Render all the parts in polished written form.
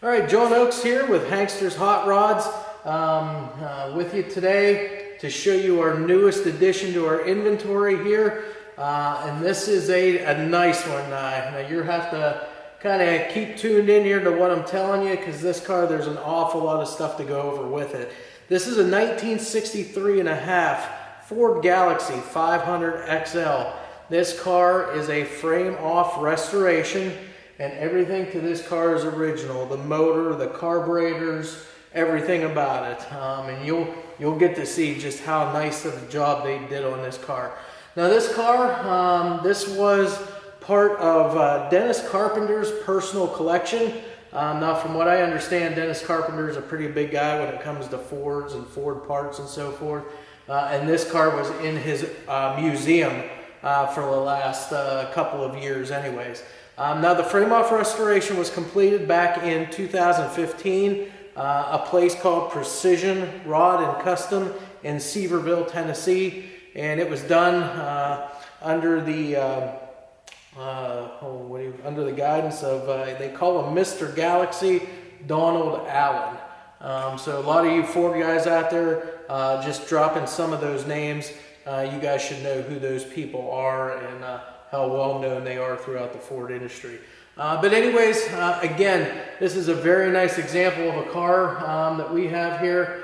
All right, John Oakes here with HANKSTERS Hot Rods with you today to show you our newest addition to our inventory here. And this is a nice one. Now you have to kind of keep tuned in here to what I'm telling you, because this car, there's an awful lot of stuff to go over with it. This is a 1963 and a half Ford Galaxie 500 XL. This car is a frame-off restoration, and everything to this car is original. The motor, the carburetors, everything about it. And you'll get to see just how nice of a job they did on this car. Now this car, this was part of Dennis Carpenter's personal collection. Now from what I understand, Dennis Carpenter is a pretty big guy when it comes to Fords and Ford parts and so forth. And this car was in his museum for the last couple of years anyways. Now the frame-off restoration was completed back in 2015. A place called Precision Rod and Custom in Sevierville, Tennessee. And it was done under the under the guidance of, they call him Mr. Galaxie, Donald Allen. So a lot of you Ford guys out there, just dropping some of those names, you guys should know who those people are and how well known they are throughout the Ford industry. But anyways, again, this is a very nice example of a car that we have here.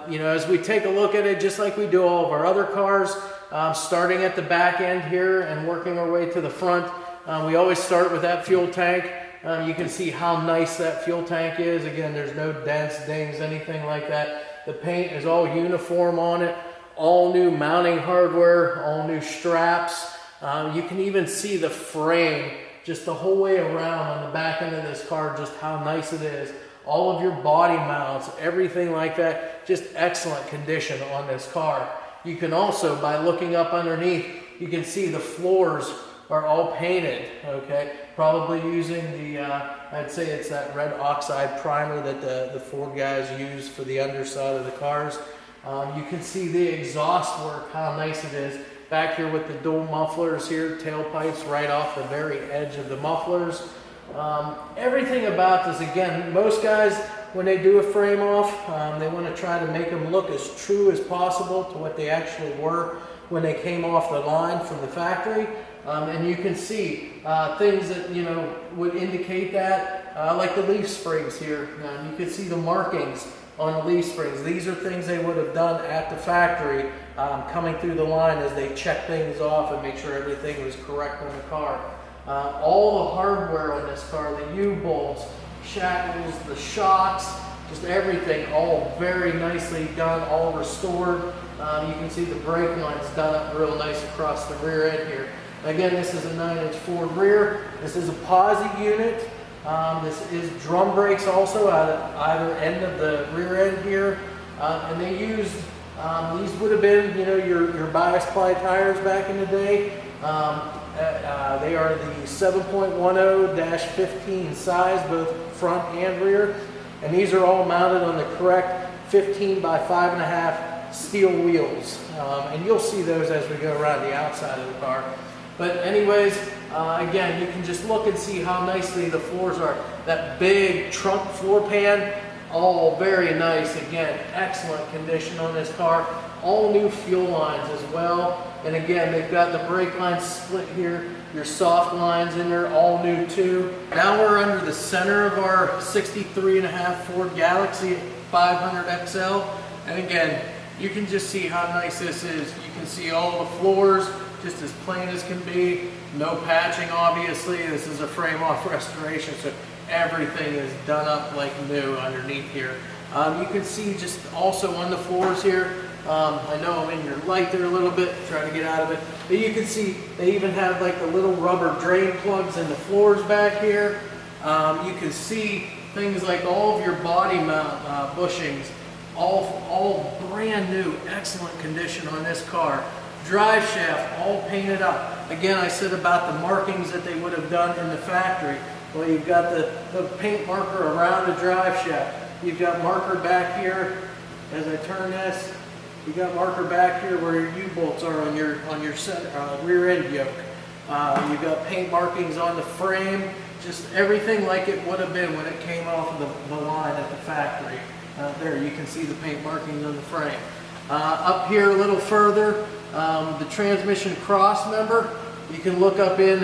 You know, as we take a look at it, just like we do all of our other cars, starting at the back end here and working our way to the front, we always start with that fuel tank. You can see how nice that fuel tank is. Again, there's no dents, dings, anything like that. The paint is all uniform on it. All new mounting hardware, all new straps. You can even see the frame just the whole way around on the back end of this car, just how nice it is. All of your body mounts, everything like that, just excellent condition on this car. You can also, by looking up underneath, you can see the floors are all painted, okay? Probably using the, I'd say it's that red oxide primer that the Ford guys use for the underside of the cars. You can see the exhaust work, how nice it is. Back here with the dual mufflers here, tailpipes right off the very edge of the mufflers. Everything about this, again, most guys, when they do a frame off, they want to try to make them look as true as possible to what they actually were when they came off the line from the factory. And you can see things that, you know, would indicate that, like the leaf springs here. You can see the markings on the leaf springs. These are things they would have done at the factory, coming through the line as they check things off and make sure everything was correct on the car. All the hardware on this car, the U-bolts, shackles, the shocks, just everything, all very nicely done, all restored. You can see the brake lines done up real nice across the rear end here. Again, this is a 9-inch Ford rear. This is a posi unit. This is drum brakes also at either end of the rear end here. And they used, these would have been, you know, your bias ply tires back in the day. They are the 7.10-15 size, both front and rear. And these are all mounted on the correct 15 by 5.5 steel wheels. And you'll see those as we go around the outside of the car. But anyways, again, you can just look and see how nicely the floors are. That big trunk floor pan, all very nice. Again, excellent condition on this car. All new fuel lines as well. And again, they've got the brake lines split here. Your soft lines in there, all new too. Now we're under the center of our 63.5 Ford Galaxie 500 XL. And again, you can just see how nice this is. You can see all the floors, just as plain as can be. No patching, obviously. This is a frame-off restoration, so everything is done up like new underneath here. You can see just also on the floors here, I know I'm in your light there a little bit, trying to get out of it, but you can see they even have like the little rubber drain plugs in the floors back here. You can see things like all of your body mount bushings, all brand new, excellent condition on this car. Drive shaft, all painted up. Again, I said about the markings that they would have done in the factory. Well, you've got the paint marker around the drive shaft. You've got marker back here. As I turn this, you've got marker back here where your U-bolts are on your rear end yoke. You've got paint markings on the frame. just everything like it would have been when it came off of the line at the factory. There you can see the paint markings on the frame. Up here a little further, the transmission cross member, you can look up in,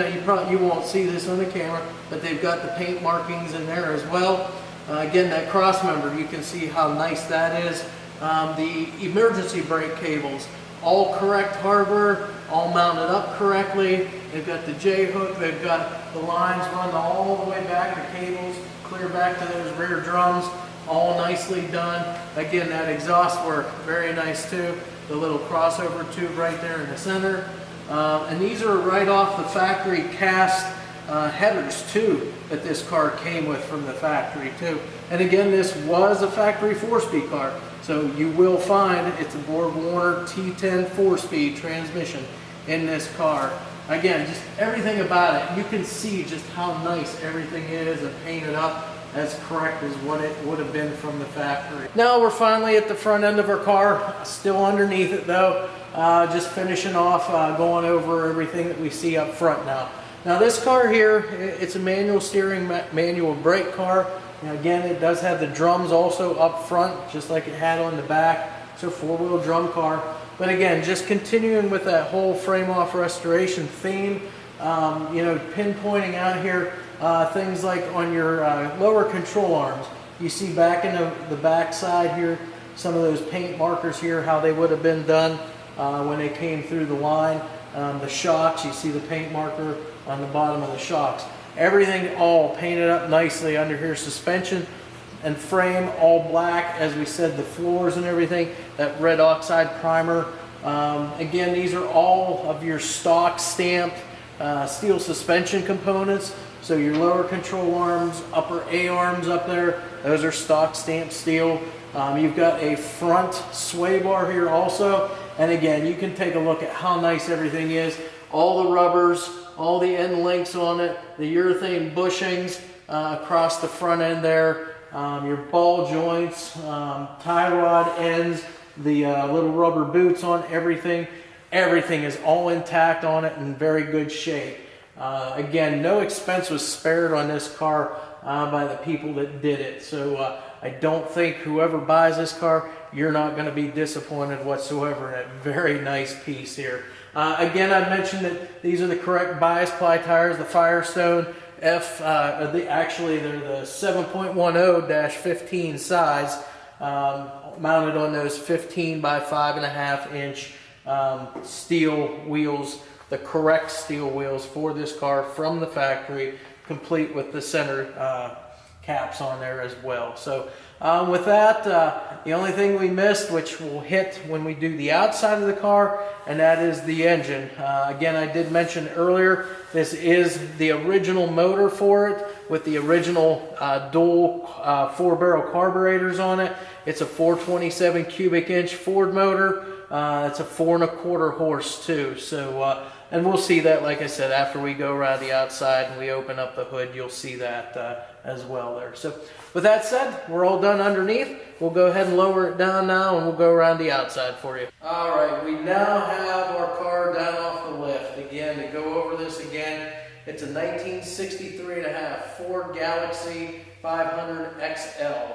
you won't see this on the camera, but they've got the paint markings in there as well. Again, that cross member, you can see how nice that is. The emergency brake cables, all correct hardware, all mounted up correctly. They've got the J-hook, they've got the lines run all the way back, the cables clear back to those rear drums, all nicely done. Again, that exhaust work, very nice too. The little crossover tube right there in the center. And these are right off the factory cast headers too that this car came with from the factory too. And again, this was a factory 4-speed car. So you will find it's a Borg-Warner T10 4-speed transmission in this car. Again, just everything about it, you can see just how nice everything is and painted up as correct as what it would have been from the factory. Now we're finally at the front end of our car, still underneath it though, just finishing off, going over everything that we see up front now. Now this car here, it's a manual steering, manual brake car. Now again, it does have the drums also up front, just like it had on the back. So 4-wheel drum car. But again, just continuing with that whole frame-off restoration theme, you know, pinpointing out here things like on your lower control arms. You see back in the back side here, some of those paint markers here, how they would have been done when they came through the line. The shocks, you see the paint marker on the bottom of the shocks. Everything all painted up nicely under here. Suspension and frame all black, as we said, the floors and everything, that red oxide primer. Again, these are all of your stock stamped steel suspension components. So your lower control arms, upper A arms up there, those are stock stamped steel. You've got a front sway bar here also. And again, you can take a look at how nice everything is. All the rubbers, all the end links on it, the urethane bushings across the front end there, your ball joints, tie rod ends, the little rubber boots on everything. Everything is all intact on it in very good shape. Again, no expense was spared on this car by the people that did it. So I don't think whoever buys this car, you're not going to be disappointed whatsoever in a very nice piece here. Again, I mentioned that these are the correct bias ply tires, the Firestone F, actually they're the 7.10-15 size, mounted on those 15 by 5.5 inch steel wheels, the correct steel wheels for this car from the factory, complete with the center caps on there as well. So with that, the only thing we missed, which we'll hit when we do the outside of the car, and that is the engine. Again, I did mention earlier, this is the original motor for it with the original dual 4-barrel carburetors on it. It's a 427 cubic inch Ford motor. It's a 4.25 horse too. So, and we'll see that, like I said, after we go around the outside and we open up the hood, you'll see that as well there. So with that said, we're all done underneath. We'll go ahead and lower it down now and we'll go around the outside for you. All right, we now have our car down off the lift. Again, to go over this again, it's a 1963.5 Ford Galaxie 500 XL.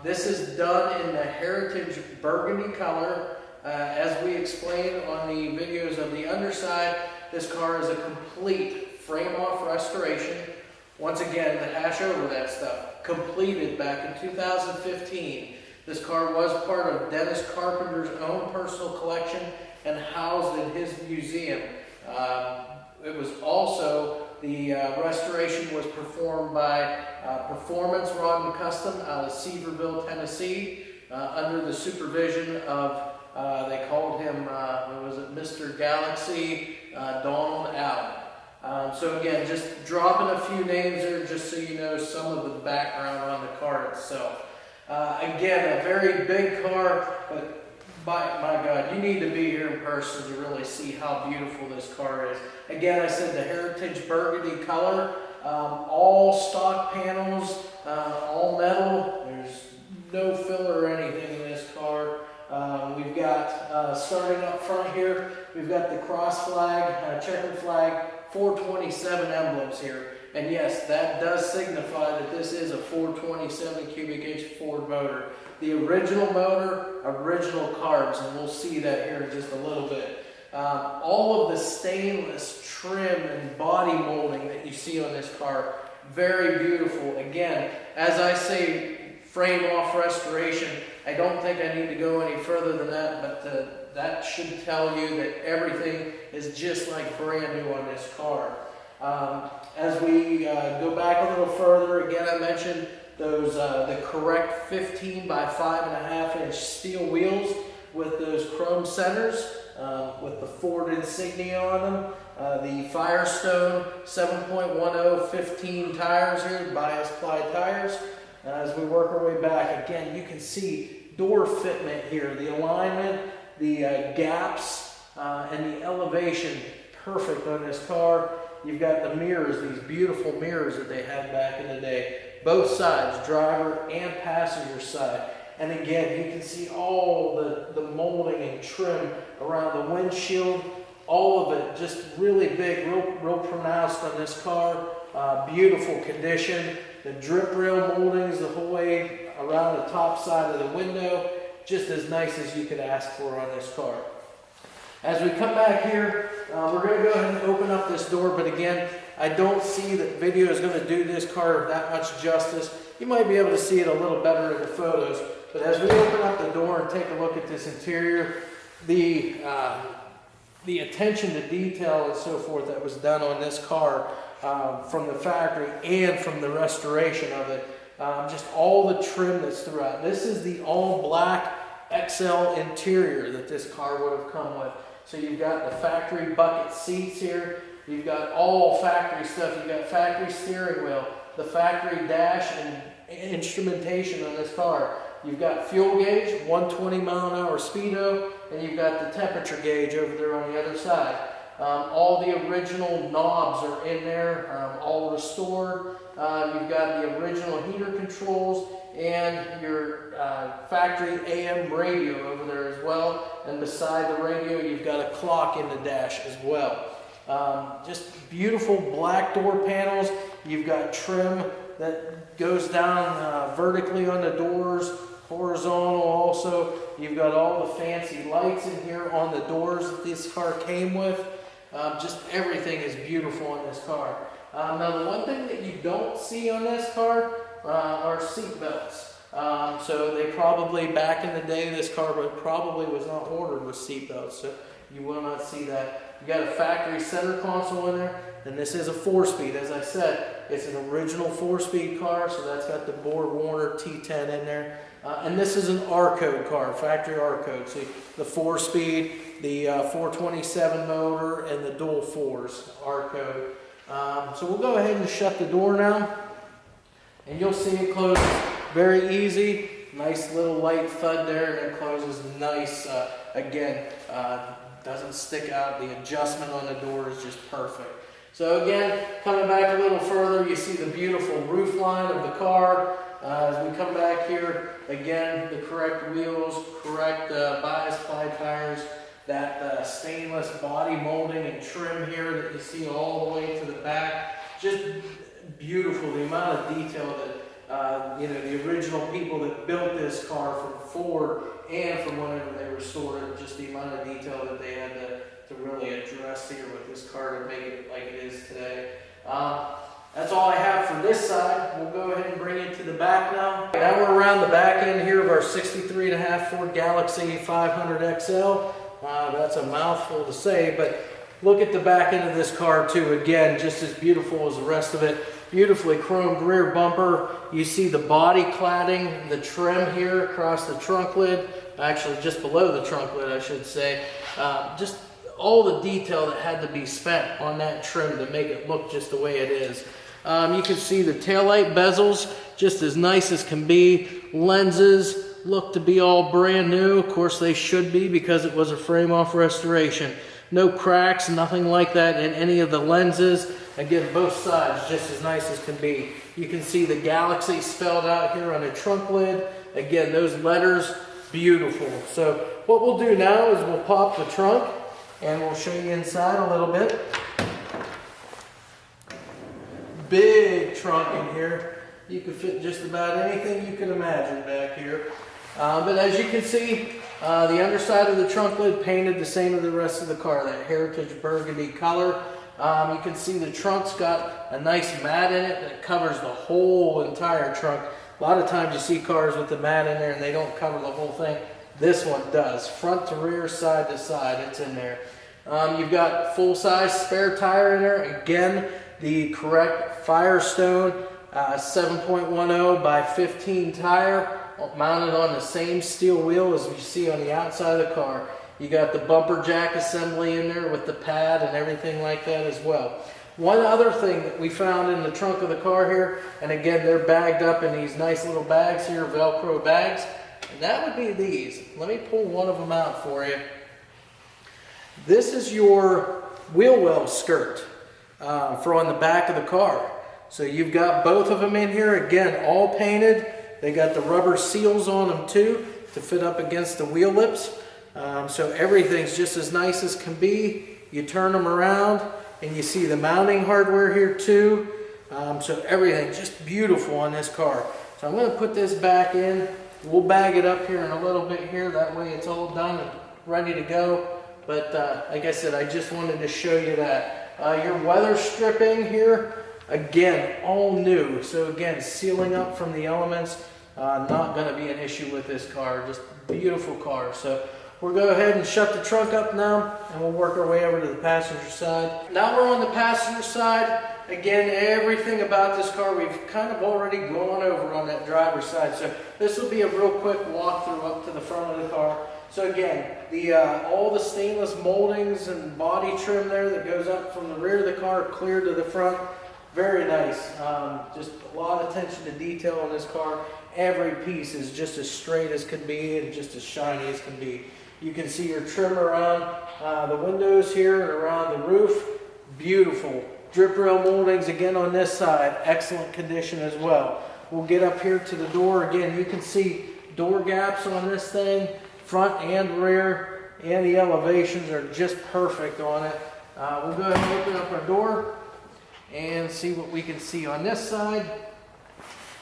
This is done in the Heritage Burgundy color. As we explained on the videos of the underside, this car is a complete frame-off restoration. Once again, to hash over that stuff, completed back in 2015. This car was part of Dennis Carpenter's own personal collection and housed in his museum. It was also, the restoration was performed by Performance Rod and Custom out of Sevierville, Tennessee, under the supervision of, they called him, what was it, Mr. Galaxie, Donald Allen. So again, just dropping a few names there just so you know some of the background on the car itself. Again, a very big car, but my God, you need to be here in person to really see how beautiful this car is. Again, I said the Heritage Burgundy color, all stock panels, all metal. There's no filler or anything in this car. We've got, starting up front here, we've got the cross flag, checkered flag, 427 emblems here. And yes, that does signify that this is a 427 cubic inch Ford motor. The original motor, original carbs, and we'll see that here in just a little bit. All of the stainless trim and body molding that you see on this car, very beautiful. Again, as I say, frame off restoration, I don't think I need to go any further than that, but that should tell you that everything is just like brand new on this car. As we go back a little further, again, I mentioned those the correct 15 by 5.5 inch steel wheels with those chrome centers, with the Ford insignia on them. The Firestone 7.10 15 tires here, bias ply tires. As we work our way back, again, you can see door fitment here, the alignment, the gaps, and the elevation, perfect on this car. You've got the mirrors, these beautiful mirrors that they had back in the day. Both sides, driver and passenger side. And again, you can see all the molding and trim around the windshield. All of it just really big, real pronounced on this car. Beautiful condition. The drip rail moldings the whole way around the top side of the window. Just as nice as you could ask for on this car. As we come back here, we're going to go ahead and open up this door, but again, I don't see that video is going to do this car that much justice. You might be able to see it a little better in the photos, but as we open up the door and take a look at this interior, the attention to detail and so forth that was done on this car from the factory and from the restoration of it, just all the trim that's throughout. This is the all black XL interior that this car would have come with. So you've got the factory bucket seats here. You've got all factory stuff. You've got factory steering wheel, the factory dash and instrumentation on this car. You've got fuel gauge, 120 mile an hour speedo, and you've got the temperature gauge over there on the other side. All the original knobs are in there, all restored. You've got the original heater controls and your factory AM radio over there as well. And beside the radio, you've got a clock in the dash as well. Just beautiful black door panels. You've got trim that goes down vertically on the doors, horizontal also. You've got all the fancy lights in here on the doors that this car came with. Just everything is beautiful on this car. Now the one thing that you don't see on this car are seat belts. So they probably, back in the day, this car probably was not ordered with seat belts, so you will not see that. You got a factory center console in there, and this is a 4-speed. As I said, it's an original 4-speed car, so that's got the Borg-Warner T10 in there. And this is an R-code car, factory R-code. So the 4-speed, the 427 motor, and the dual 4s R-code. So we'll go ahead and shut the door now, and you'll see it closes very easy. Nice little light thud there, and it closes nice. Again, doesn't stick out. The adjustment on the door is just perfect. So again, coming back a little further, you see the beautiful roof line of the car. As we come back here, again, the correct wheels, correct bias ply tires, that stainless body molding and trim here that you see all the way to the back. Just beautiful, the amount of detail that the original people that built this car from Ford and from whenever they restored it, just the amount of detail that they had to really address here with this car to make it like it is today. That's all I have for this side. We'll go ahead and bring it to the back now. Now we're around the back end here of our 63.5 Ford Galaxie 500 XL. That's a mouthful to say, but look at the back end of this car too. Again, just as beautiful as the rest of it. Beautifully chromed rear bumper. You see the body cladding, the trim here across the trunk lid. Actually, just below the trunk lid, I should say. Just all the detail that had to be spent on that trim to make it look just the way it is. You can see the taillight bezels, just as nice as can be. Lenses look to be all brand new. Of course, they should be because it was a frame-off restoration. No cracks, nothing like that in any of the lenses. Again, both sides just as nice as can be. You can see the Galaxy spelled out here on the trunk lid. Again, those letters, beautiful. So what we'll do now is we'll pop the trunk and we'll show you inside a little bit. big trunk in here. You can fit just about anything you can imagine back here. But as you can see, the underside of the trunk lid painted the same as the rest of the car, that heritage burgundy color. You can see the trunk's got a nice mat in it that covers the whole entire trunk. A lot of times you see cars with the mat in there and they don't cover the whole thing. This one does. Front to rear, side to side, it's in there. You've got full-size spare tire in there. Again, the correct Firestone 7.10 by 15 tire, mounted on the same steel wheel as you see on the outside of the car. You got the bumper jack assembly in there with the pad and everything like that as well. One other thing that we found in the trunk of the car here, and again, they're bagged up in these nice little bags here, Velcro bags, and that would be these. Let me pull one of them out for you. This is your wheel well skirt for on the back of the car. So you've got both of them in here, again, all painted. They got the rubber seals on them too to fit up against the wheel lips. So everything's just as nice as can be. You turn them around and you see the mounting hardware here too. So everything just beautiful on this car. So I'm going to put this back in. We'll bag it up here in a little bit here. That way it's all done and ready to go. But like I said, I just wanted to show you that. Your weather stripping here, again, all new. So again, sealing up from the elements, not going to be an issue with this car. Just beautiful car. So we'll go ahead and shut the trunk up now, and we'll work our way over to the passenger side. Now we're on the passenger side. Again, everything about this car we've kind of already gone over on that driver's side. So this will be a real quick walkthrough up to the front of the car. So again, all the stainless moldings and body trim there that goes up from the rear of the car clear to the front. Very nice. Just a lot of attention to detail on this car. Every piece is just as straight as can be and just as shiny as can be. You can see your trim around the windows here and around the roof. Beautiful. Drip rail moldings again on this side. Excellent condition as well. We'll get up here to the door. Again, you can see door gaps on this thing, front and rear, and the elevations are just perfect on it. We'll go ahead and open up our door and see what we can see on this side.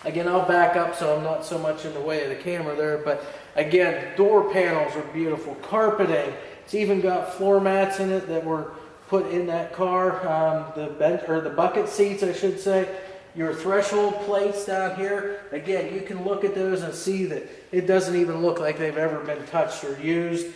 Again, I'll back up so I'm not so much in the way of the camera there, but again, door panels are beautiful. Carpeting, it's even got floor mats in it that were put in that car. The bucket seats, I should say. Your threshold plates down here, again, you can look at those and see that it doesn't even look like they've ever been touched or used.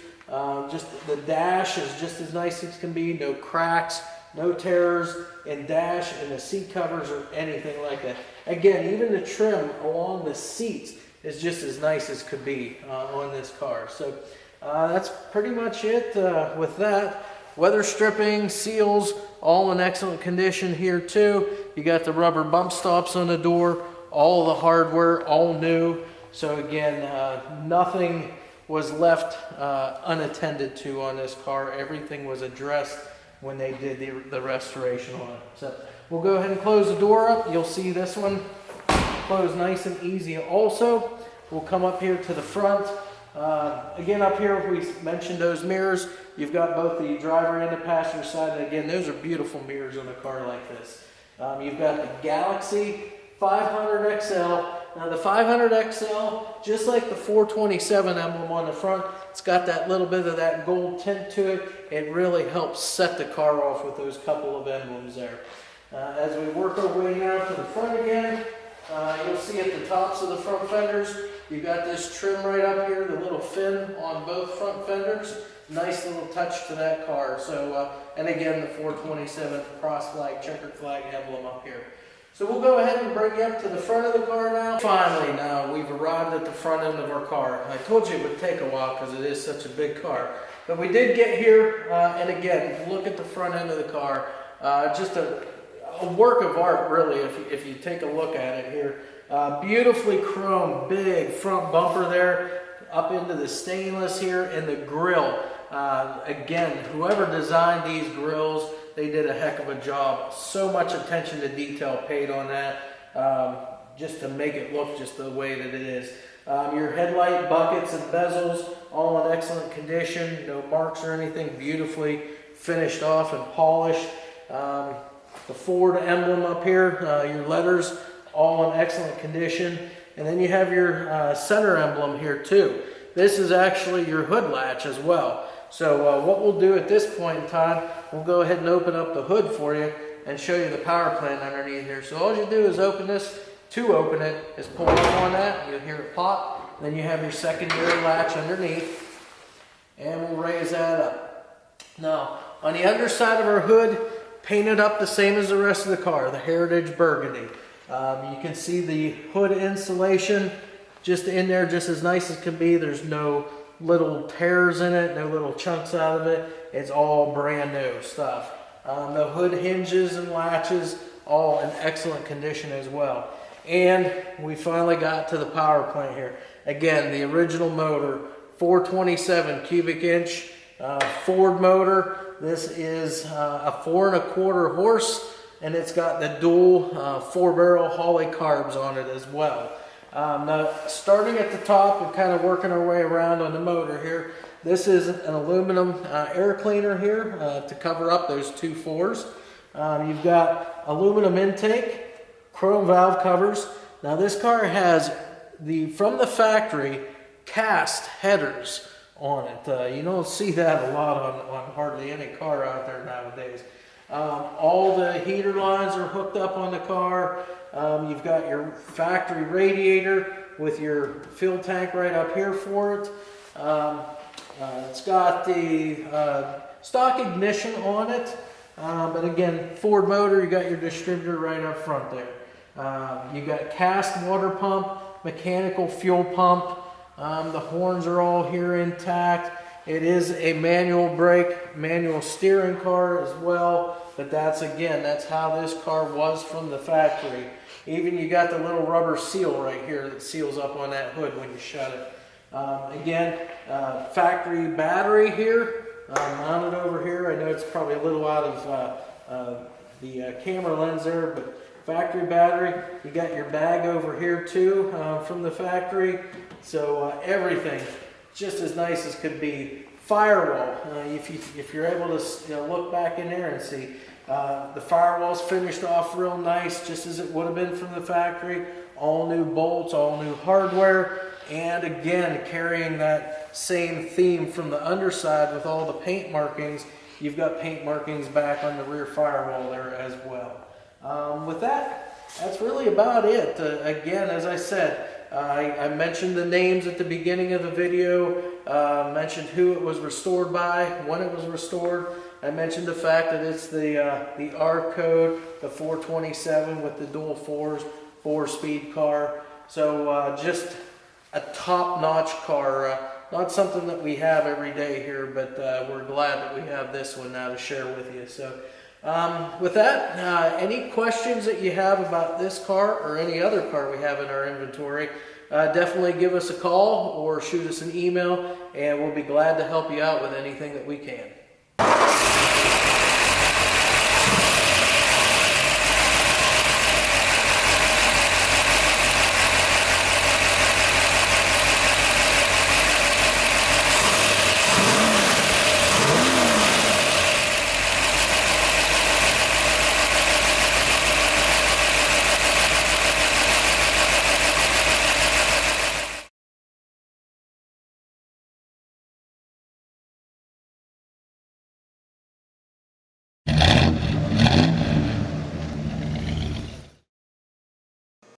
Just the dash is just as nice as can be, no cracks, no tears in dash and the seat covers or anything like that. Again, even the trim along the seats is just as nice as could be on this car. So that's pretty much it with that. Weather stripping, seals, all in excellent condition here too. You got the rubber bump stops on the door, all the hardware, all new. So again, nothing was left unattended to on this car. Everything was addressed when they did the restoration on it. So we'll go ahead and close the door up. You'll see this one close nice and easy also. We'll come up here to the front. Again, up here we mentioned those mirrors. You've got both the driver and the passenger side. And again, those are beautiful mirrors on a car like this. You've got the Galaxie 500 XL. Now the 500 XL, just like the 427 emblem on the front, it's got that little bit of that gold tint to it. It really helps set the car off with those couple of emblems there. As we work our way now to the front again, you'll see at the tops of the front fenders, you've got this trim right up here, the little fin on both front fenders. Nice little touch to that car. So, and again, the 427 cross flag, checkered flag emblem up here. So we'll go ahead and bring you up to the front of the car now. Finally, now we've arrived at the front end of our car. I told you it would take a while because it is such a big car. But we did get here, and again, look at the front end of the car. Just a work of art, really, if you take a look at it here. Beautifully chromed, big front bumper there, up into the stainless here, and the grille. Again, whoever designed these grills, they did a heck of a job. So much attention to detail paid on that, just to make it look just the way that it is. Your headlight buckets and bezels, all in excellent condition. No marks or anything. Beautifully finished off and polished. the Ford emblem up here, your letters all in excellent condition. And then you have your center emblem here too. This is actually your hood latch as well. So what we'll do at this point in time, we'll go ahead and open up the hood for you and show you the power plant underneath here. So all you do is open this. To open it is pull up on that. You'll hear it pop. Then you have your secondary latch underneath. And we'll raise that up. Now, on the underside of our hood, painted up the same as the rest of the car, the Heritage Burgundy. You can see the hood insulation just in there, just as nice as can be. There's no little tears in it, no little chunks out of it. It's all brand new stuff. The hood hinges and latches, all in excellent condition as well. And we finally got to the power plant here. Again, the original motor, 427 cubic inch Ford motor. This is a 4 1/4 horse, and it's got the dual 4-barrel Holley carbs on it as well. Now, starting at the top and kind of working our way around on the motor here, this is an aluminum air cleaner here to cover up those 2 4s. You've got aluminum intake, chrome valve covers. Now this car has from the factory cast headers on it. You don't see that a lot on hardly any car out there nowadays. All the heater lines are hooked up on the car. You've got your factory radiator with your fuel tank right up here for it. It's got the stock ignition on it, but again, Ford motor, you got your distributor right up front there. You got cast water pump, mechanical fuel pump. The horns are all here intact. It is a manual brake, manual steering car as well, but that's how this car was from the factory. Even you got the little rubber seal right here that seals up on that hood when you shut it. Factory battery here, mounted over here. I know it's probably a little out of the camera lens there, but factory battery. You got your bag over here too from the factory. So everything just as nice as could be. Firewall. If you're able to look back in there and see, the firewall's finished off real nice, just as it would have been from the factory. All new bolts, all new hardware, and again carrying that same theme from the underside with all the paint markings. You've got paint markings back on the rear firewall there as well. With that, that's really about it. Again, as I said, I mentioned the names at the beginning of the video, mentioned who it was restored by, when it was restored. I mentioned the fact that it's the R code, the 427 with the dual 4s, 4-speed car. So just a top-notch car. Not something that we have every day here, but we're glad that we have this one now to share with you. So with that, any questions that you have about this car or any other car we have in our inventory, definitely give us a call or shoot us an email, and we'll be glad to help you out with anything that we can.